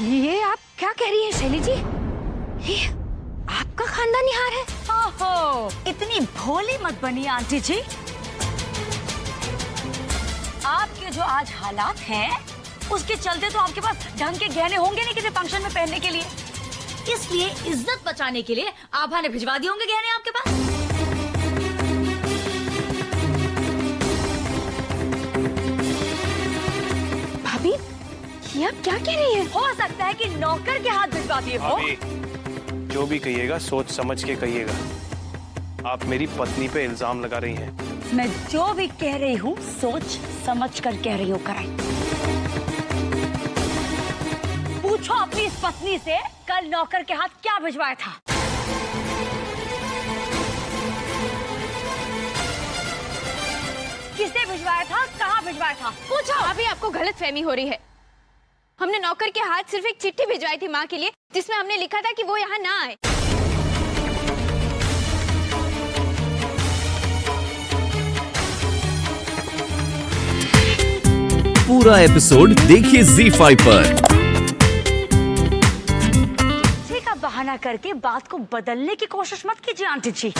ये आप क्या कह रही हैं शैली जी? ये आपका खानदानी हार है? ओहो, इतनी भोली मत बनिए आंटी जी। आपके जो आज हालात हैं, उसके चलते तो आपके पास ढंग के गहने होंगे नहीं किसी फंक्शन में पहनने के लिए। इसलिए इज्जत बचाने के लिए आभा ने भिजवा दिए होंगे गहने आपके पास। भाभी, ये आप क्या कह रही हैं? हो सकता है कि नौकर के हाथ भिजवा दिए हो। जो भी कहिएगा सोच समझ के कहिएगा। आप मेरी पत्नी पे इल्जाम लगा रही हैं। मैं जो भी कह रही हूँ सोच समझ कर कह रही हूँ कराई। पूछो अपनी इस पत्नी से कल नौकर के हाथ क्या भिजवाया था। किसे भिजवाया था, कहाँ भिजवाया था, पूछो। अभी आपको गलत फहमी हो रही है। हमने नौकर के हाथ सिर्फ एक चिट्ठी भिजवाई थी माँ के लिए, जिसमें हमने लिखा था कि वो यहाँ ना आए। पूरा एपिसोड देखिए ZEE5 पर। चिट्ठी का बहाना करके बात को बदलने की कोशिश मत कीजिए आंटी जी।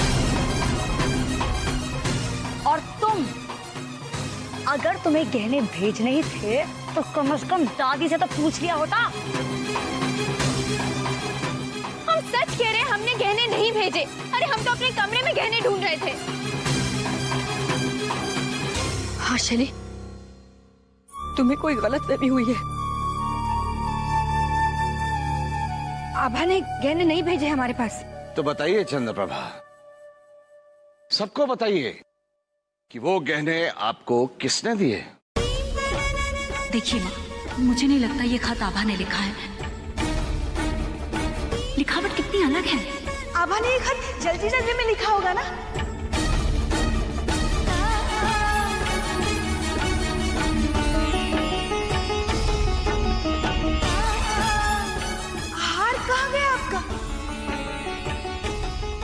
और तुम, अगर तुम्हें गहने भेजने ही थे तो कम से कम दादी से तो पूछ लिया होता। हम सच कह रहे हैं, हमने गहने नहीं भेजे। अरे हम तो अपने कमरे में गहने ढूंढ रहे थे। हाँ शैली, तुम्हें कोई गलतफहमी हुई है। आभा ने गहने नहीं भेजे हमारे पास। तो बताइए चंद्रप्रभा, सबको बताइए कि वो गहने आपको किसने दिए? देखिए माँ, मुझे नहीं लगता ये खत आभा ने लिखा है। लिखावट कितनी अलग है। आभा ने ये खत जल्दी जल्दी में लिखा होगा ना। हार कहाँ गया आपका?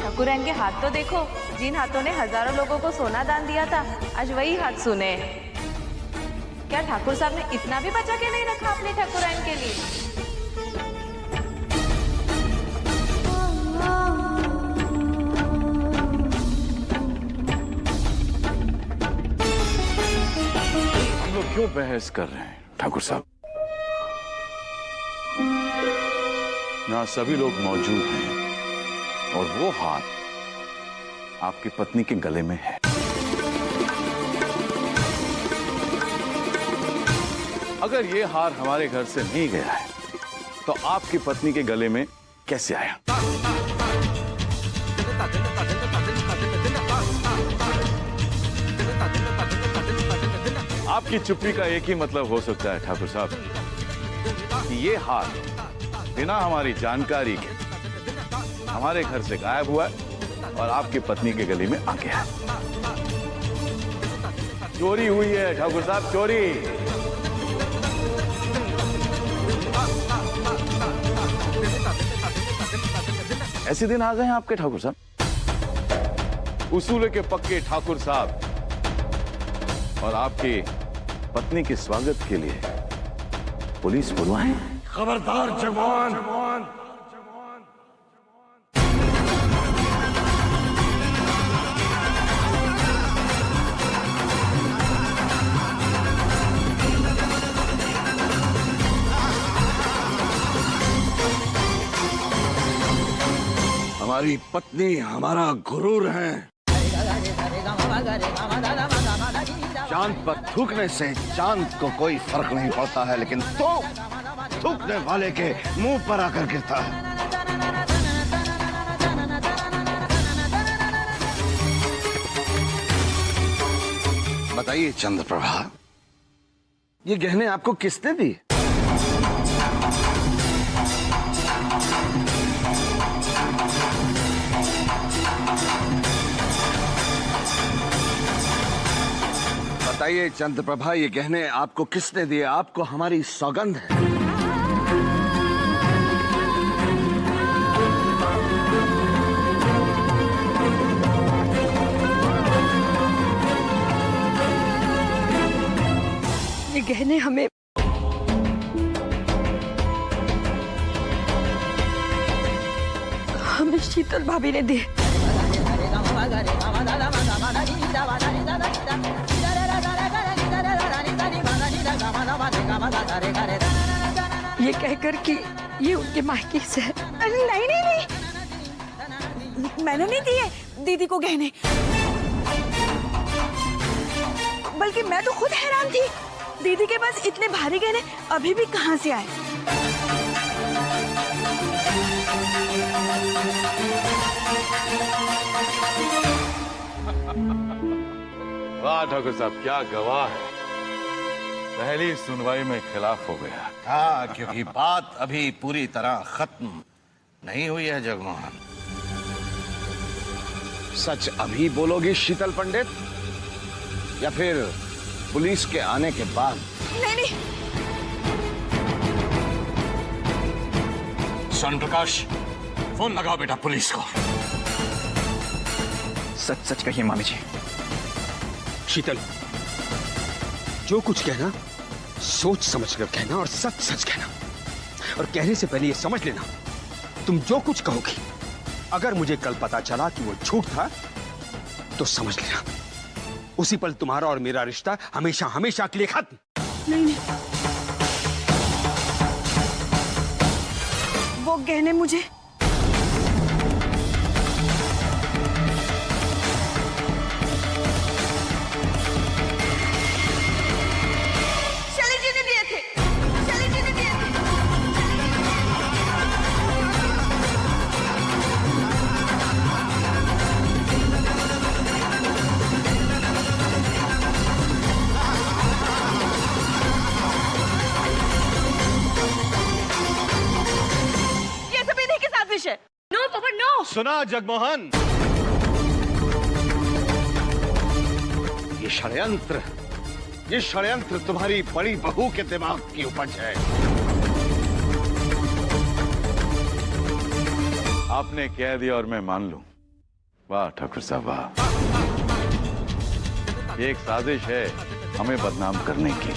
ठाकुरन के हाथ तो देखो, जिन हाथों ने हजारों लोगों को सोना दान दिया था, आज वही हाथ सुने। क्या ठाकुर साहब ने इतना भी बचा के नहीं रखा अपने ठाकुरन के लिए? हम लोग क्यों बहस कर रहे हैं ठाकुर साहब? यहाँ सभी लोग मौजूद हैं और वो हाथ आपकी पत्नी के गले में है। अगर ये हार हमारे घर से नहीं गया है तो आपकी पत्नी के गले में कैसे आया? आपकी चुप्पी का एक ही मतलब हो सकता है ठाकुर साहब, कि ये हार बिना हमारी जानकारी के हमारे घर से गायब हुआ है और आपकी पत्नी के गले में आ गया है। चोरी हुई है ठाकुर साहब, चोरी। ऐसे दिन आ गए हैं आपके ठाकुर साहब। उसूल के पक्के ठाकुर साहब और आपकी पत्नी के स्वागत के लिए पुलिस बुलवाएं। खबरदार जवान। हमारी पत्नी हमारा गुरूर है। चांद पर थूकने से चांद को कोई फर्क नहीं पड़ता है, लेकिन तो थूकने वाले के मुंह पर आकर गिरता है। बताइए चंद्रप्रभा, ये गहने आपको किसने दिए? बताइए चंद्रप्रभा, ये गहने आपको किसने दिए? आपको हमारी सौगंध है। ये गहने हमें शीतल भाभी ने दिए। ये कहकर कि ये उनके मायके से है। नहीं नहीं नहीं, मैंने नहीं दिए दीदी को गहने, बल्कि मैं तो खुद हैरान थी, दीदी के पास इतने भारी गहने अभी भी कहां से आए। वाह ठाकुर साहब, क्या गवाह है। पहली सुनवाई में खिलाफ हो गया। हाँ, क्योंकि बात अभी पूरी तरह खत्म नहीं हुई है जगमोहन। सच अभी बोलोगी शीतल पंडित, या फिर पुलिस के आने के बाद? नहीं नहीं, स्वर्ण प्रकाश, फोन लगाओ बेटा पुलिस को। सच सच कहिए मामी जी। शीतल, जो कुछ कहना सोच समझ कर कहना और सच सच कहना, और कहने से पहले ये समझ लेना, तुम जो कुछ कहोगी अगर मुझे कल पता चला कि वो झूठ था तो समझ लेना उसी पल तुम्हारा और मेरा रिश्ता हमेशा हमेशा के लिए खत्म। नहीं नहीं, वो गहने मुझे शैली जी ने दिए थे, शैली जी ने दिए थे। ये सब इन्हीं के साजिश है। नो पापा नो। सुना जगमोहन, ये षड्यंत्र तुम्हारी बड़ी बहू के दिमाग की उपज है। आपने कह दिया और मैं मान लूं। वाह ठाकुर साहब वाह, ये एक साजिश है हमें बदनाम करने की।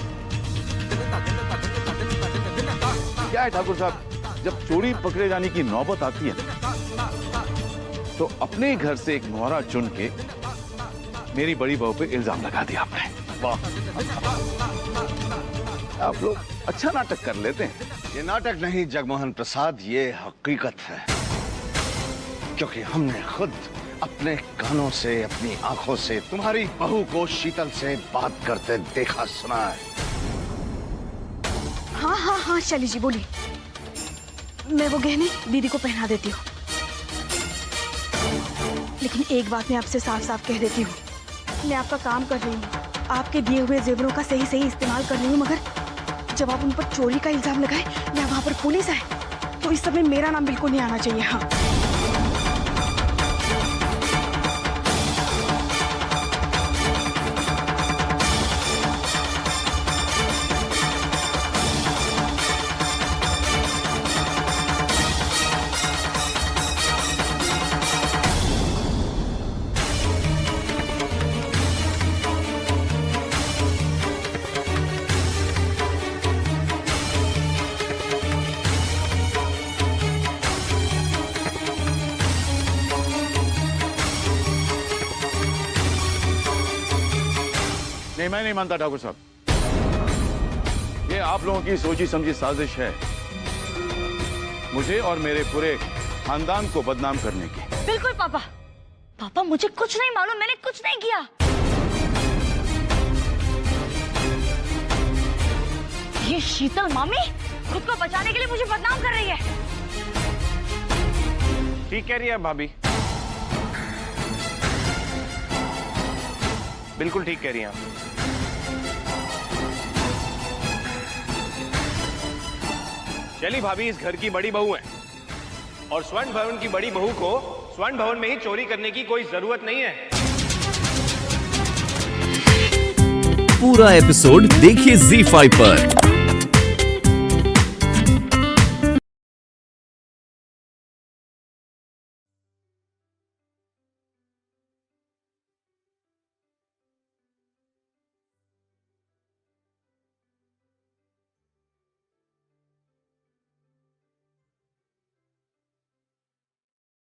क्या है ठाकुर साहब, जब चोरी पकड़े जाने की नौबत आती है तो अपने घर से एक मोहरा चुन के मेरी बड़ी बहू पे इल्जाम लगा दिया आपने। वाह, आप लोग अच्छा नाटक कर लेते हैं। ये नाटक नहीं जगमोहन प्रसाद, ये हकीकत है, क्योंकि हमने खुद अपने कानों से, अपनी आंखों से तुम्हारी बहू को शीतल से बात करते देखा सुना है। हाँ हाँ हाँ शैली जी बोलिए, मैं वो गहने दीदी को पहना देती हूँ, लेकिन एक बात मैं आपसे साफ साफ कह देती हूँ, मैं आपका काम कर रही हूँ, आपके दिए हुए जेवरों का सही सही इस्तेमाल कर रही हूँ, मगर जब आप उन पर चोरी का इल्जाम लगाए या वहां पर पुलिस आए तो इस सब में मेरा नाम बिल्कुल नहीं आना चाहिए। हाँ नहीं, मैं नहीं मानता ठाकुर साहब, ये आप लोगों की सोची समझी साजिश है मुझे और मेरे पूरे खानदान को बदनाम करने की। बिल्कुल पापा, पापा मुझे कुछ नहीं मालूम, मैंने कुछ नहीं किया। ये शीतल मामी खुद को बचाने के लिए मुझे बदनाम कर रही है। ठीक कह रही है भाभी, बिल्कुल ठीक कह रही हैं आप। शैली भाभी इस घर की बड़ी बहू है और स्वर्ण भवन की बड़ी बहू को स्वर्ण भवन में ही चोरी करने की कोई जरूरत नहीं है। पूरा एपिसोड देखिए ZEE5 पर।